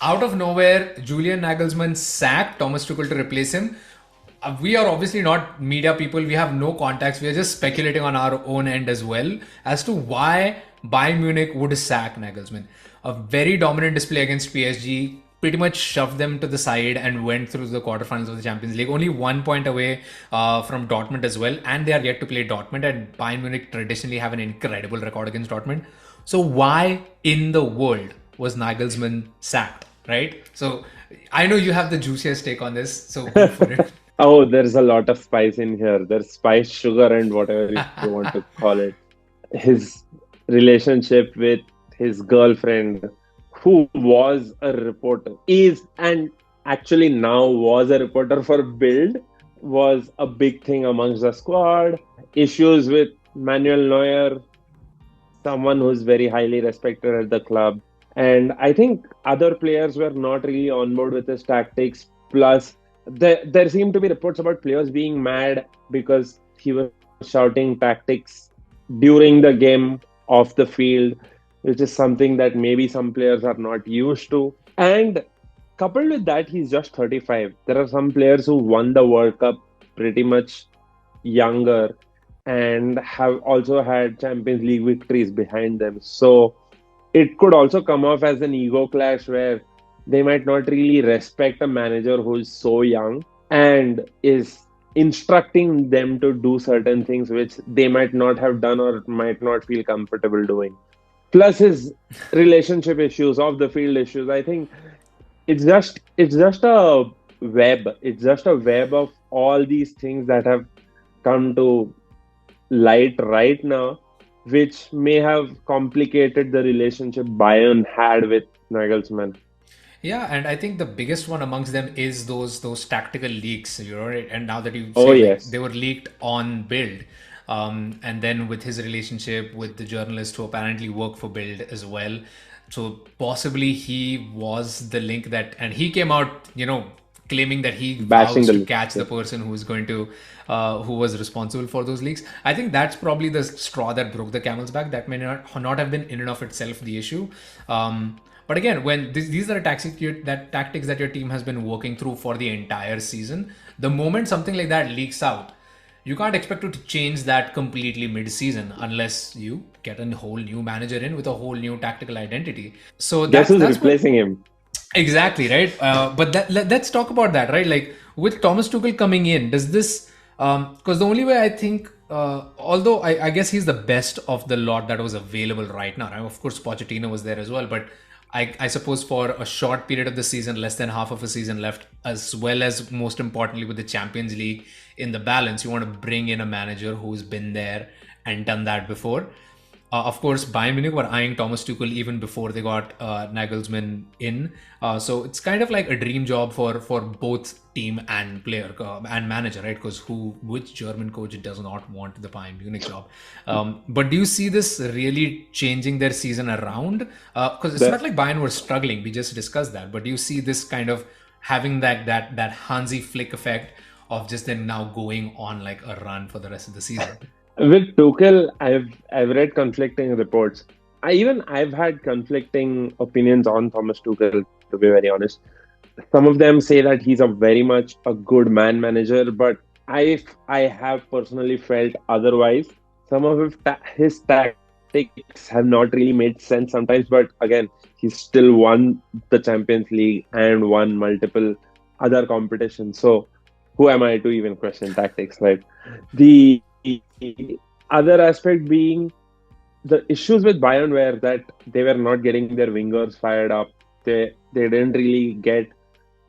Out of nowhere, Julian Nagelsmann sacked Thomas Tuchel to replace him. We are obviously not media people. We have no contacts. We are just speculating on our own end as well as to why Bayern Munich would sack Nagelsmann. A very dominant display against PSG pretty much shoved them to the side and went through the quarterfinals of the Champions League. Only 1 point away from Dortmund as well. And they are yet to play Dortmund. And Bayern Munich traditionally have an incredible record against Dortmund. So why in the world was Nagelsmann sacked? Right? So I know you have the juiciest take on this, so go for it. Oh, there's a lot of spice in here. There's spice, sugar, and whatever you want to call it. His relationship with his girlfriend, who was a reporter, is and actually now was a reporter for Bild, was a big thing amongst the squad. Issues with Manuel Neuer, someone who's very highly respected at the club. And I think other players were not really on board with his tactics. Plus, there seemed to be reports about players being mad because he was shouting tactics during the game off the field, which is something that maybe some players are not used to. And coupled with that, he's just 35. There are some players who won the World Cup pretty much younger and have also had Champions League victories behind them. So it could also come off as an ego clash where they might not really respect a manager who is so young and is instructing them to do certain things which they might not have done or might not feel comfortable doing. Plus his relationship issues, off the field issues. I think it's just a web. It's just a web of all these things that have come to light right now, which may have complicated the relationship Bayern had with Nagelsmann. Yeah, and I think the biggest one amongst them is those tactical leaks, you know, right? And now that you Oh say like yes, they were leaked on Bild, and then with his relationship with the journalist who apparently worked for Bild as well, so possibly he was the link that, and he came out, claiming that he bashing vows the to league. catch the Yeah. person who is going to, who was responsible for those leaks. I think that's probably the straw that broke the camel's back. That may not have been in and of itself the issue. But again, when these are tactics that your team has been working through for the entire season, the moment something like that leaks out, you can't expect to change that completely mid-season unless you get a whole new manager in with a whole new tactical identity. So Guess that's who's that's what replacing him? exactly right. But let's talk about that, right? Like with Thomas Tuchel coming in, does this? Because the only way I think, although I guess he's the best of the lot that was available right now. Right? Of course, Pochettino was there as well, but I suppose for a short period of the season, less than half of a season left, as well as most importantly with the Champions League in the balance, you want to bring in a manager who's been there and done that before. Of course, Bayern Munich were eyeing Thomas Tuchel even before they got Nagelsmann in. So it's kind of like a dream job for both team and player and manager, right? Because which German coach does not want the Bayern Munich job? But do you see this really changing their season around? Because it's not The like Bayern were struggling. We just discussed that. But do you see this kind of having that Hansi Flick effect of just then now going on like a run for the rest of the season? With Tuchel, I've read conflicting reports. I've had conflicting opinions on Thomas Tuchel, to be very honest. Some of them say that he's a very much a good man manager, but I have personally felt otherwise. Some of his tactics have not really made sense sometimes, but again, he's still won the Champions League and won multiple other competitions. So who am I to even question tactics, right? The other aspect being the issues with Bayern were that they were not getting their wingers fired up. They didn't really get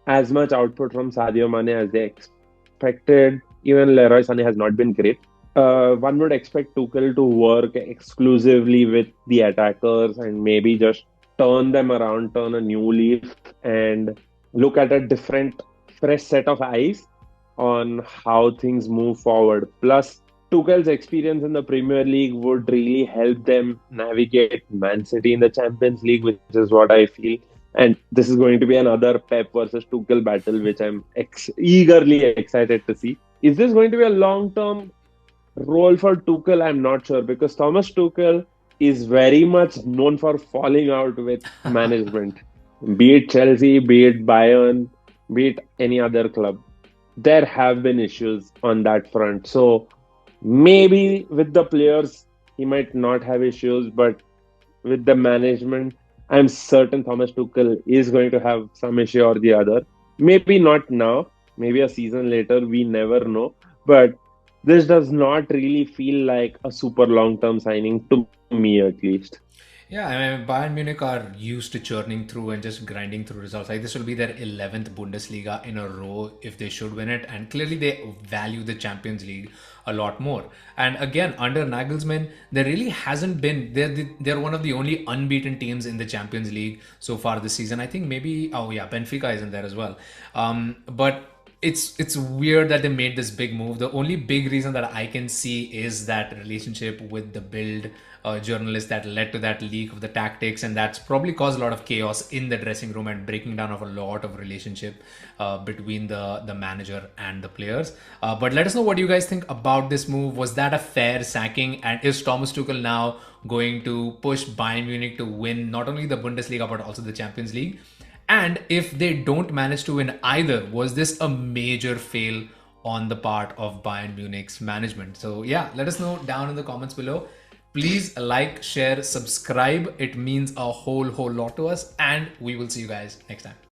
as much output from Sadio Mane as they expected. Even Leroy Sané has not been great. One would expect Tuchel to work exclusively with the attackers and maybe just turn them around, turn a new leaf, and look at a different, fresh set of eyes on how things move forward. Plus, Tuchel's experience in the Premier League would really help them navigate Man City in the Champions League, which is what I feel. And this is going to be another Pep versus Tuchel battle, which I'm eagerly excited to see. Is this going to be a long-term role for Tuchel? I'm not sure because Thomas Tuchel is very much known for falling out with management. Be it Chelsea, be it Bayern, be it any other club, there have been issues on that front. So maybe with the players, he might not have issues, but with the management, I'm certain Thomas Tuchel is going to have some issue or the other. Maybe not now, maybe a season later, we never know. But this does not really feel like a super long term signing to me, at least. Yeah, I mean, Bayern Munich are used to churning through and just grinding through results. Like this will be their 11th Bundesliga in a row if they should win it, and clearly they value the Champions League a lot more. And again, under Nagelsmann, there really hasn't been. They're one of the only unbeaten teams in the Champions League so far this season. I think maybe Benfica is in there as well. But it's weird that they made this big move. The only big reason that I can see is that relationship with the Bild journalist that led to that leak of the tactics, and that's probably caused a lot of chaos in the dressing room and breaking down of a lot of relationship between the manager and the players. But let us know what you guys think about this move. Was that a fair sacking, and is Thomas Tuchel now going to push Bayern Munich to win not only the Bundesliga but also the Champions League? And if they don't manage to win either, was this a major fail on the part of Bayern Munich's management? So yeah, let us know down in the comments below. Please like, share, subscribe. It means a whole lot to us, and we will see you guys next time.